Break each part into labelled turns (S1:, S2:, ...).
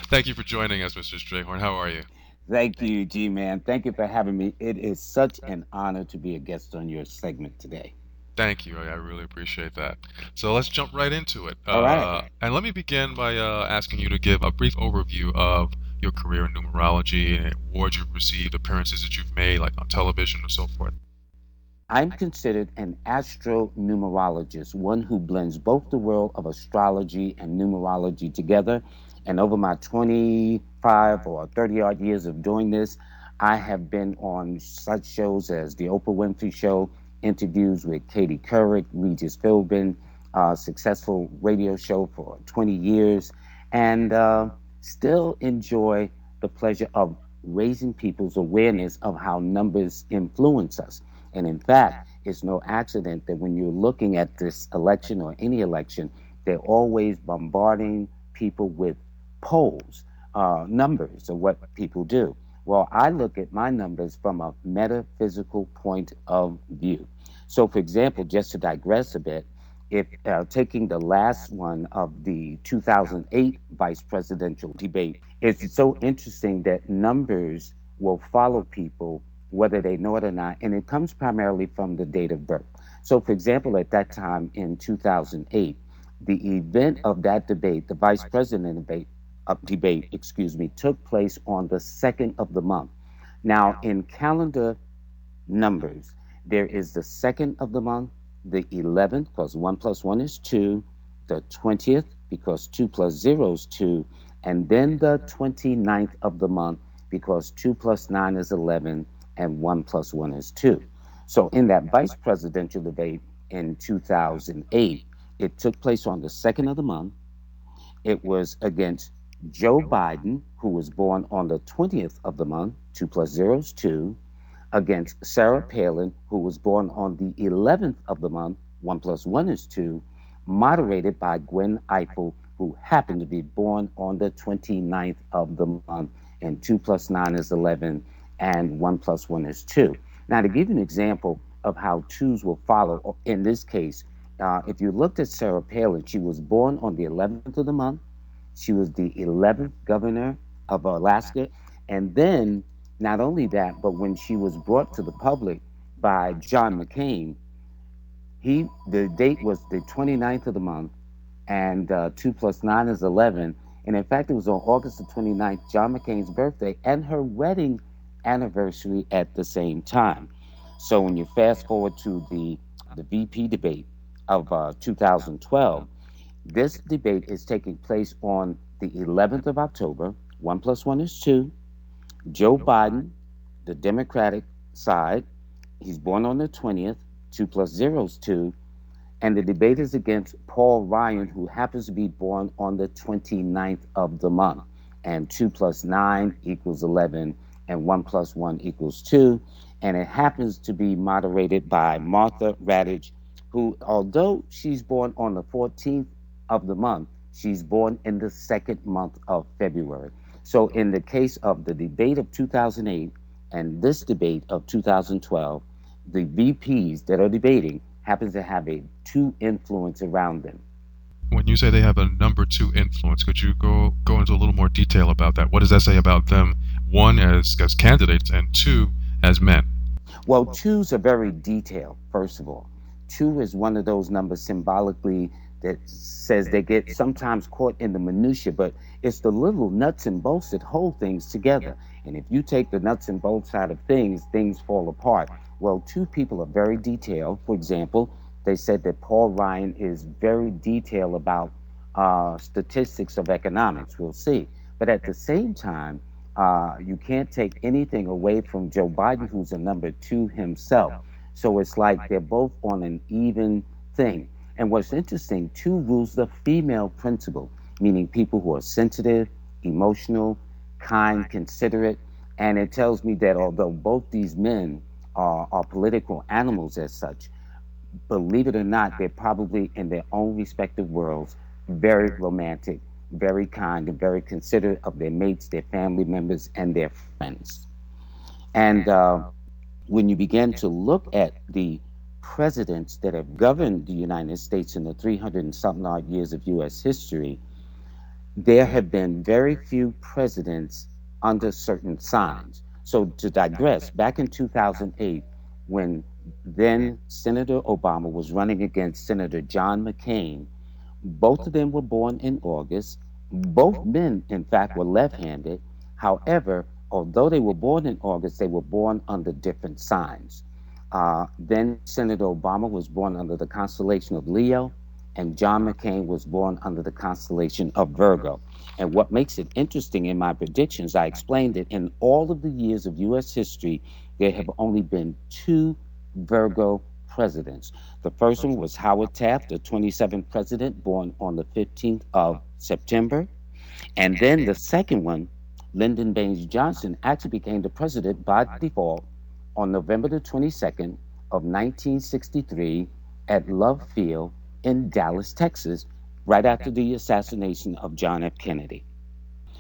S1: Thank you for joining us, Mr. Strayhorn. How are you?
S2: Thank you, G Man. Thank you for having me. It is such an honor to be a guest on your segment today.
S1: Thank you. I really appreciate that. So let's jump right into it.
S2: All right.
S1: And let me begin by asking you to give a brief overview of your career in numerology and awards you've received, appearances that you've made, like on television and so forth.
S2: I'm considered an astro-numerologist, one who blends both the world of astrology and numerology together. And over my 25 or 30 odd years of doing this, I have been on such shows as The Oprah Winfrey Show, interviews with Katie Couric, Regis Philbin, successful radio show for 20 years, and still enjoy the pleasure of raising people's awareness of how numbers influence us. And in fact, it's no accident that when you're looking at this election or any election, they're always bombarding people with polls, numbers of what people do. Well, I look at my numbers from a metaphysical point of view. So, for example, just to digress a bit, if taking the last one of the 2008 vice presidential debate, it's so interesting that numbers will follow people whether they know it or not, and it comes primarily from the date of birth. So, for example, at that time in 2008, the event of that debate, the vice president debate, excuse me, took place on the second of the month. Now, in calendar numbers, there is the second of the month, the 11th, because 1 plus 1 is 2, the 20th, because 2 plus 0 is 2, and then the 29th of the month, because 2 plus 9 is 11, and 1 plus 1 is 2. So, in that vice presidential debate in 2008, it took place on the second of the month. It was against Joe Biden, who was born on the 20th of the month, 2 plus 0 is 2, against Sarah Palin, who was born on the 11th of the month, 1 plus 1 is 2, moderated by Gwen Eiffel, who happened to be born on the 29th of the month, and 2 plus 9 is 11, and 1 plus 1 is 2. Now, to give you an example of how twos will follow, in this case, if you looked at Sarah Palin, she was born on the 11th of the month. She was the 11th governor of Alaska. And then, not only that, but when she was brought to the public by John McCain, the date was the 29th of the month, and 2 plus 9 is 11. And in fact, it was on August the 29th, John McCain's birthday, and her wedding anniversary at the same time. So when you fast forward to the VP debate of 2012, this debate is taking place on the 11th of October. 1 plus 1 is 2. Joe Biden, the Democratic side, he's born on the 20th. 2 plus 0 is 2. And the debate is against Paul Ryan, who happens to be born on the 29th of the month. And 2 plus 9 equals 11, and 1 plus 1 equals 2. And it happens to be moderated by Martha Radich, who, although she's born on the 14th of the month, she's born in the second month of February. So, in the case of the debate of 2008 and this debate of 2012, the VPs that are debating happens to have a two influence around them.
S1: When you say they have a number two influence, could you go into a little more detail about that? What does that say about them? One, as candidates, and two, as men.
S2: Well, twos are very detailed, first of all. Two is one of those numbers symbolically that says they get sometimes caught in the minutia, but it's the little nuts and bolts that hold things together. And if you take the nuts and bolts out of things, things fall apart. Well, two people are very detailed. For example, they said that Paul Ryan is very detailed about statistics of economics. We'll see. But at the same time, you can't take anything away from Joe Biden, who's a number two himself. So it's like they're both on an even thing. And what's interesting, two rules the female principle, meaning people who are sensitive, emotional, kind, considerate. And it tells me that although both these men are political animals as such, believe it or not, they're probably in their own respective worlds very romantic, very kind, and very considerate of their mates, their family members, and their friends. And when you begin to look at the presidents that have governed the United States in the 300 and something odd years of U.S. history, there have been very few presidents under certain signs. So, to digress, back in 2008, when then Senator Obama was running against Senator John McCain, both of them were born in August. Both men, in fact, were left handed. However, although they were born in August, they were born under different signs. Then Senator Obama was born under the constellation of Leo, and John McCain was born under the constellation of Virgo. And what makes it interesting in my predictions, I explained it in all of the years of US history, there have only been two Virgo presidents. The first one was Howard Taft, the 27th president, born on the 15th of September. And then the second one, Lyndon Baines Johnson, actually became the president by default on November the 22nd of 1963 at Love Field in Dallas, Texas, right after the assassination of John F. Kennedy.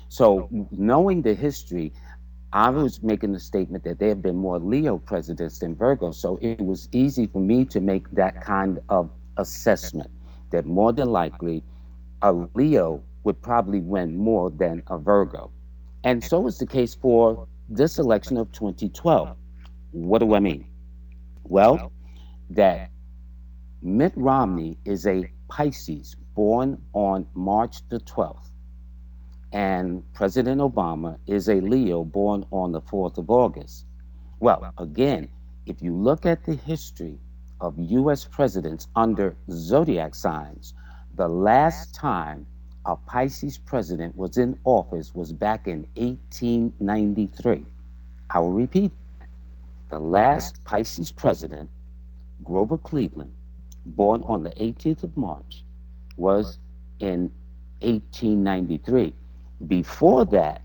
S2: So, knowing the history, I was making the statement that there have been more Leo presidents than Virgo. So, it was easy for me to make that kind of assessment that more than likely a Leo would probably win more than a Virgo. And so is the case for this election of 2012. What do I mean? Well, that Mitt Romney is a Pisces born on March the 12th, and President Obama is a Leo born on the 4th of August. Well, again, if you look at the history of US presidents under zodiac signs, the last time a Pisces president was in office was back in 1893. I will repeat, the last Pisces president, Grover Cleveland, born on the 18th of March, was in 1893. Before that,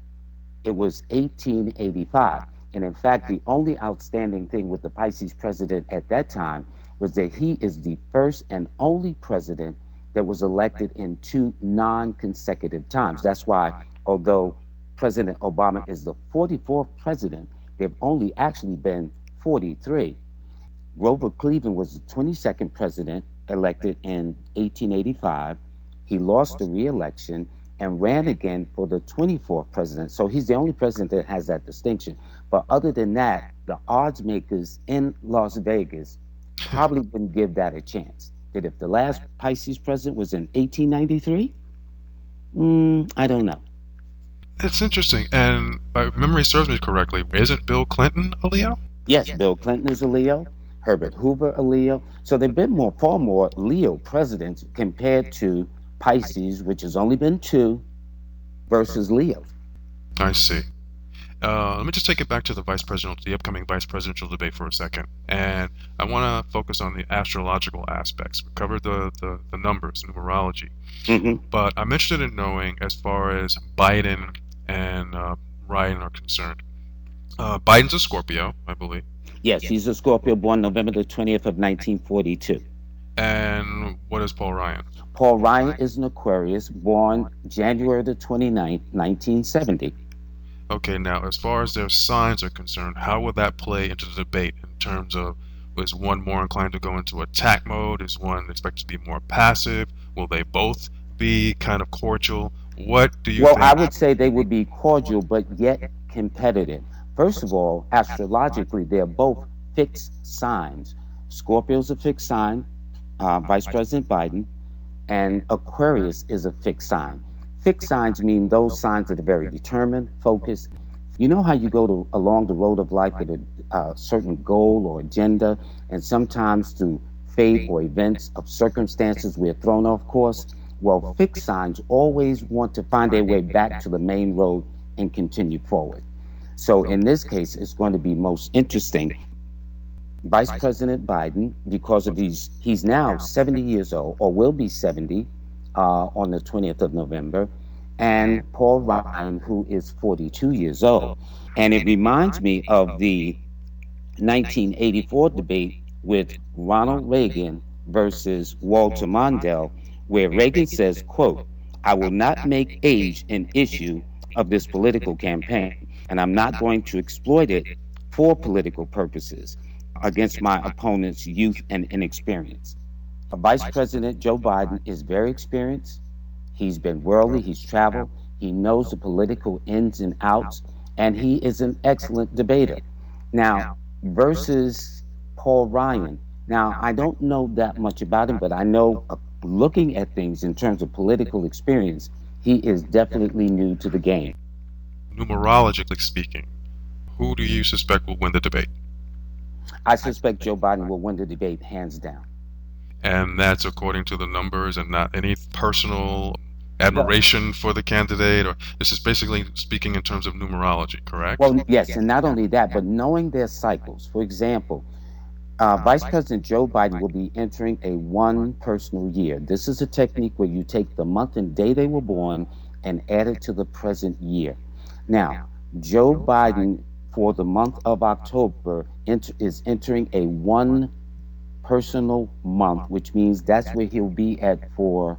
S2: it was 1885. And in fact, the only outstanding thing with the Pisces president at that time was that he is the first and only president that was elected in two non consecutive times. That's why, although President Obama is the 44th president, there have only actually been 43. Grover Cleveland was the 22nd president elected in 1885. He lost the re-election and ran again for the 24th president. So he's the only president that has that distinction. But other than that, the odds makers in Las Vegas probably wouldn't give that a chance. That if the last Pisces president was in 1893, I don't know.
S1: It's interesting, and if memory serves me correctly, isn't Bill Clinton a Leo?
S2: Yes, Bill Clinton is a Leo, Herbert Hoover a Leo. So there've been far more Leo presidents compared to Pisces, which has only been two, versus Leo.
S1: I see. Let me just take it back to the upcoming vice presidential debate for a second, and I want to focus on the astrological aspects. We covered the numbers, numerology, but I'm interested in knowing as far as Biden and Ryan are concerned. Biden's a Scorpio, I believe.
S2: Yes, he's a Scorpio born November the 20th of 1942.
S1: And what is Paul Ryan?
S2: Paul Ryan is an Aquarius born January the 29th, 1970.
S1: Okay, now as far as their signs are concerned, how will that play into the debate in terms of, is one more inclined to go into attack mode? Is one expected to be more passive? Will they both be kind of cordial? What do you
S2: Well,
S1: think?
S2: I would say they would be cordial, but yet competitive. First of all, astrologically, they're both fixed signs. Scorpio's a fixed sign, Vice President Biden, and Aquarius is a fixed sign. Fixed signs mean those signs that are very determined, focused. You know how you go along the road of life with a certain goal or agenda, and sometimes through fate or events of circumstances we're thrown off course? Well, fixed signs always want to find their way back to the main road and continue forward. So in this case, it's going to be most interesting. Vice President Biden, because of he's now 70 years old, or will be 70 on the 20th of November, and Paul Ryan, who is 42 years old. And it reminds me of the 1984 debate with Ronald Reagan versus Walter Mondale, where Reagan says, quote, "I will not make age an issue of this political campaign, and I'm not going to exploit it for political purposes against my opponent's youth and inexperience." Vice President Joe Biden is very experienced. He's been worldly, he's traveled, he knows the political ins and outs, and he is an excellent debater. Now, versus Paul Ryan. Now, I don't know that much about him, but I know looking at things in terms of political experience, he is definitely new to the game.
S1: Numerologically speaking, who do you suspect will win the debate?
S2: I suspect Joe Biden will win the debate hands down.
S1: And that's according to the numbers and not any personal
S2: Well,
S1: admiration for the candidate, or this is basically speaking in terms of numerology, correct?
S2: well, yes, and not only that, but knowing their cycles. For example, Vice President Joe Biden will be entering a one personal year. This is a technique where you take the month and day they were born and add it to the present year. Now, Joe Biden for the month of October is entering a one personal month, which means that's where he'll be at for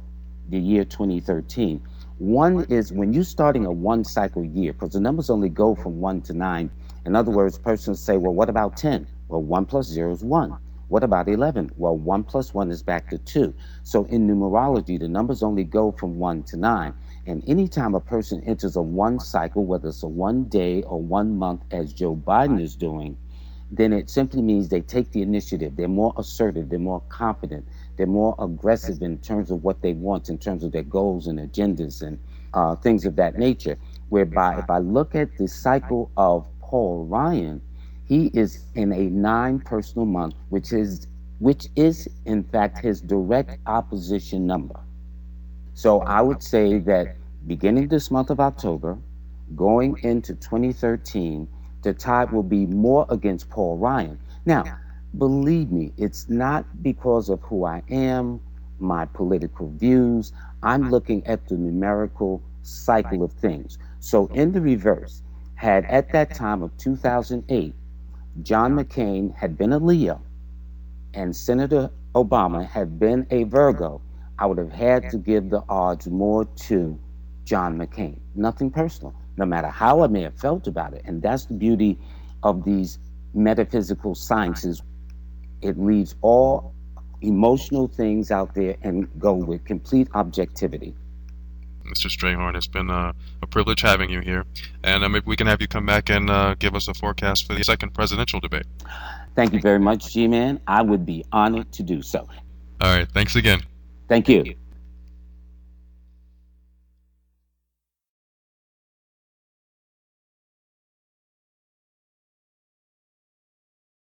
S2: the year 2013. One is when you're starting a one cycle year, because the numbers only go from 1 to 9. In other words, persons say, well, what about 10? Well, 1 plus 0 is 1. What about 11? Well, 1 plus 1 is back to 2. So in numerology, the numbers only go from 1 to 9. And anytime a person enters a one cycle, whether it's a one day or 1 month, as Joe Biden is doing, then it simply means they take the initiative. They're more assertive, they're more confident, they're more aggressive in terms of what they want, in terms of their goals and agendas and things of that nature. Whereby, if I look at the cycle of Paul Ryan, he is in a 9 personal month, which is in fact his direct opposition number. So I would say that beginning this month of October, going into 2013, the tide will be more against Paul Ryan. Now, believe me, it's not because of who I am, my political views. I'm looking at the numerical cycle of things. So, in the reverse, had at that time of 2008, John McCain had been a Leo and Senator Obama had been a Virgo, I would have had to give the odds more to John McCain. Nothing personal, no matter how I may have felt about it. And that's the beauty of these metaphysical sciences. It leaves all emotional things out there and go with complete objectivity.
S1: Mr. Strayhorn, it's been a privilege having you here, and maybe we can have you come back and give us a forecast for the second presidential debate.
S2: Thank you very much, G Man. I would be honored to do so.
S1: All right, thanks again.
S2: Thank you.